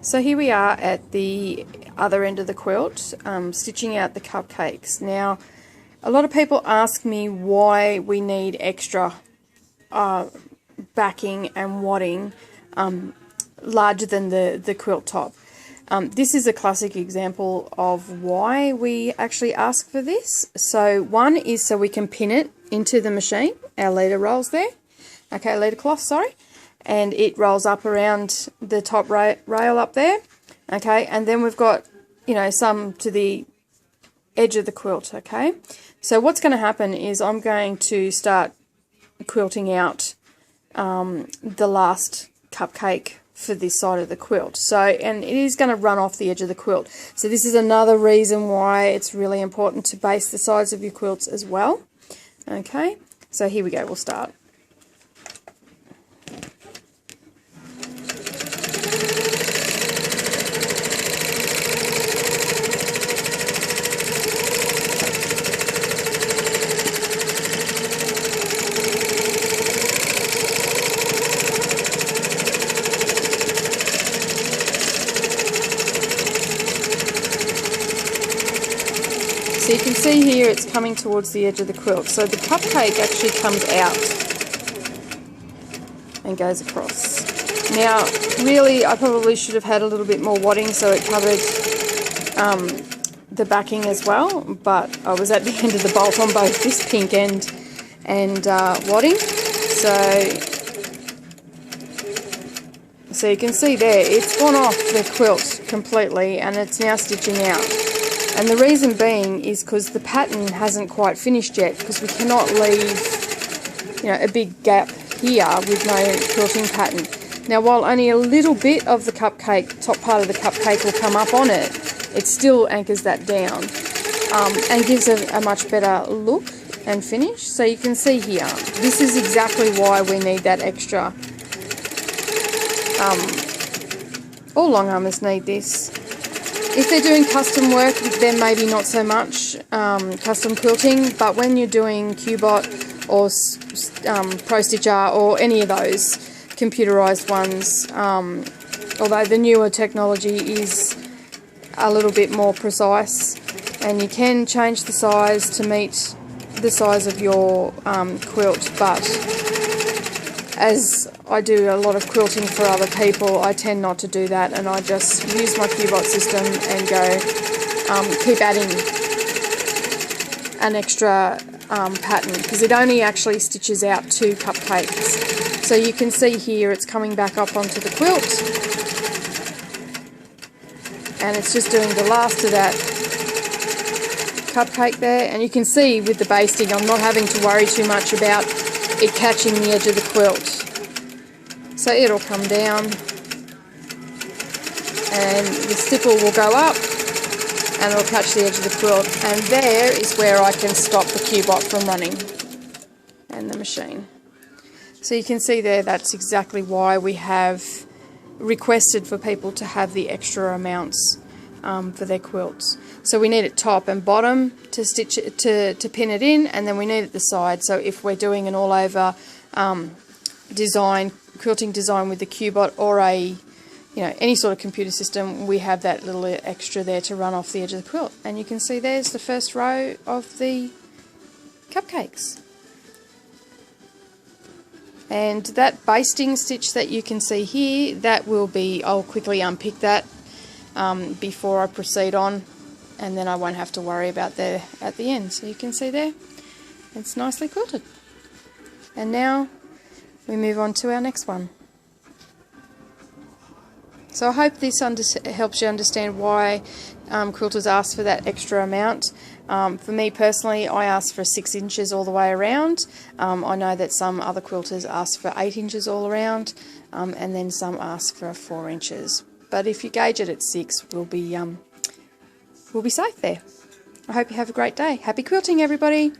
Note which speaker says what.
Speaker 1: So here we are at the other end of the quilt, stitching out the cupcakes. Now, a lot of people ask me why we need extra backing and wadding larger than the quilt top. This is a classic example of why we actually ask for this. So one is so we can pin it into the machine. Our leader rolls there. Okay, leader cloth, sorry. And it rolls up around the top rail up there. Okay, and then we've got, you know, some to the edge of the quilt. Okay, so what's going to happen is I'm going to start quilting out the last cupcake for this side of the quilt. So, and it is going to run off the edge of the quilt. So this is another reason why it's really important to base the sides of your quilts as well. Okay, so here we go, we'll start. So you can see here it's coming towards the edge of the quilt. So the cupcake actually comes out and goes across. Now, really, I probably should have had a little bit more wadding so it covered the backing as well, but I was at the end of the bolt on both this pink end and wadding. So you can see there, it's gone off the quilt completely and it's now stitching out. And the reason being is because the pattern hasn't quite finished yet, because we cannot leave, you know, a big gap here with no quilting pattern. Now, while only a little bit of the cupcake, top part of the cupcake will come up on it, it still anchors that down and gives a much better look and finish. So you can see here, this is exactly why we need that extra. All long armers need this. If they're doing custom work, then maybe not so much custom quilting, but when you're doing Qbot or Pro Stitcher or any of those computerized ones, although the newer technology is a little bit more precise, and you can change the size to meet the size of your quilt, but as I do a lot of quilting for other people, I tend not to do that, and I just use my Qbot system and go keep adding an extra pattern, because it only actually stitches out 2 cupcakes. So you can see here it's coming back up onto the quilt, and it's just doing the last of that cupcake there, and you can see with the basting I'm not having to worry too much about it catching the edge of the quilt. So it'll come down and the stipple will go up and it'll catch the edge of the quilt, and there is where I can stop the Qbot from running and the machine. So you can see there, that's exactly why we have requested for people to have the extra amounts for their quilts. So we need it top and bottom to stitch it, to pin it in, and then we need it the side. So if we're doing an all over quilting design with the Qbot or any sort of computer system, we have that little extra there to run off the edge of the quilt. And you can see there's the first row of the cupcakes. And that basting stitch that you can see here, that will be, I'll quickly unpick that before I proceed on, and then I won't have to worry about that at the end. So you can see there, it's nicely quilted. And now we move on to our next one. So I hope this helps you understand why quilters ask for that extra amount. For me personally, I ask for 6 inches all the way around. I know that some other quilters ask for 8 inches all around, and then some ask for 4 inches. But if you gauge it at 6, we'll be safe there. I hope you have a great day. Happy quilting, everybody!